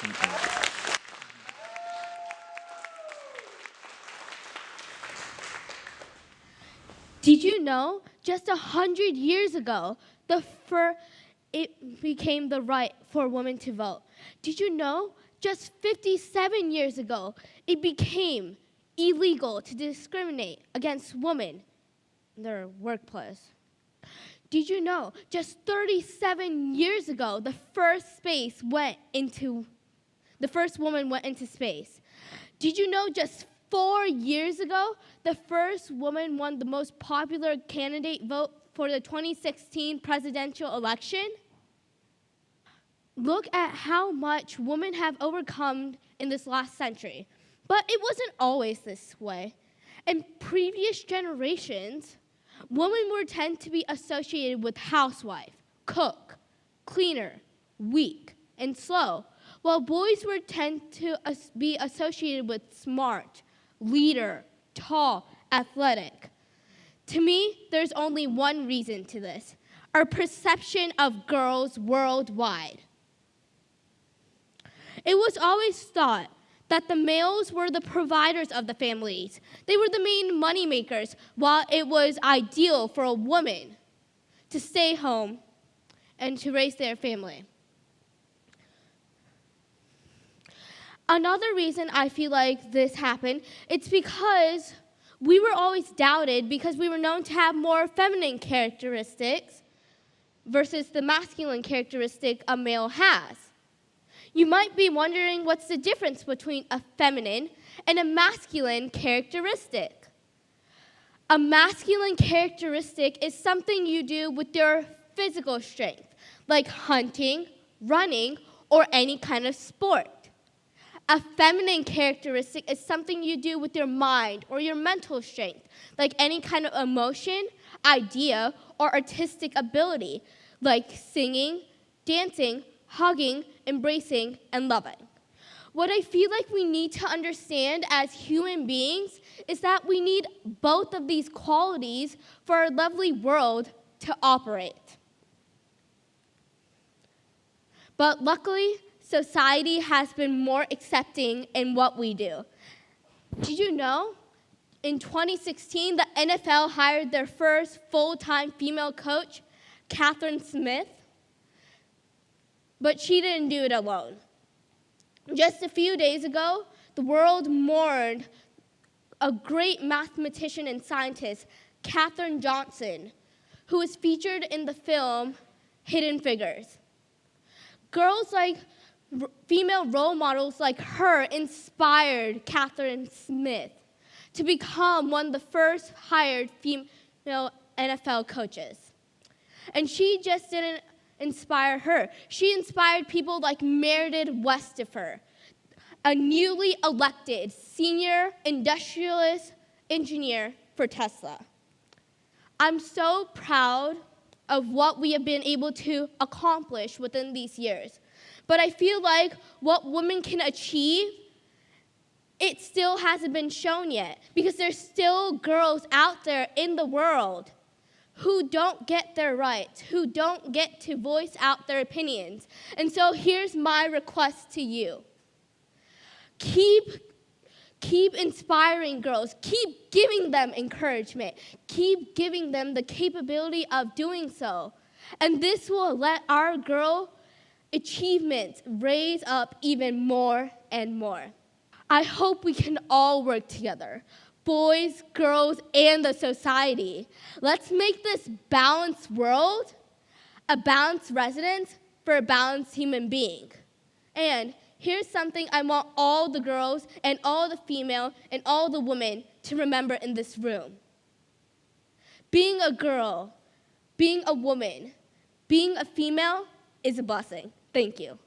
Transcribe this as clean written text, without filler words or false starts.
Thank you. Did you know just 100 years ago, it became the right for women to vote? Did you know just 57 years ago, it became illegal to discriminate against women in their workplace? Did you know just 37 years ago, the first woman went into space? Did you know just 4 years ago, the first woman won the most popular candidate vote for the 2016 presidential election? Look at how much women have overcome in this last century. But it wasn't always this way. In previous generations, women were tend to be associated with housewife, cook, cleaner, weak, and slow, while boys were tend to be associated with smart, leader, tall, athletic. To me, there's only one reason to this: our perception of girls worldwide. It was always thought that the males were the providers of the families. They were the main money makers, while it was ideal for a woman to stay home and to raise their family. Another reason I feel like this happened, it's because we were always doubted because we were known to have more feminine characteristics versus the masculine characteristic a male has. You might be wondering what's the difference between a feminine and a masculine characteristic. A masculine characteristic is something you do with your physical strength, like hunting, running, or any kind of sport. A feminine characteristic is something you do with your mind or your mental strength, like any kind of emotion, idea, or artistic ability, like singing, dancing, hugging, embracing, and loving. What I feel like we need to understand as human beings is that we need both of these qualities for our lovely world to operate. But luckily, society has been more accepting in what we do. Did you know? In 2016, the NFL hired their first full-time female coach, Catherine Smith. But she didn't do it alone. Just a few days ago, the world mourned a great mathematician and scientist, Katherine Johnson, who was featured in the film Hidden Figures. Girls like female role models like her inspired Catherine Smith to become one of the first hired female NFL coaches. And she just didn't inspire her. She inspired people like Meredith Westifer, a newly elected senior industrialist engineer for Tesla. I'm so proud of what we have been able to accomplish within these years. But I feel like what women can achieve, it still hasn't been shown yet, because there's still girls out there in the world who don't get their rights, who don't get to voice out their opinions. And so here's my request to you. Keep inspiring girls. Keep giving them encouragement. Keep giving them the capability of doing so. And this will let our girl achievements raise up even more and more. I hope we can all work together. Boys, girls, and the society. Let's make this balanced world a balanced residence for a balanced human being. And here's something I want all the girls and all the female and all the women to remember in this room. Being a girl, being a woman, being a female is a blessing. Thank you.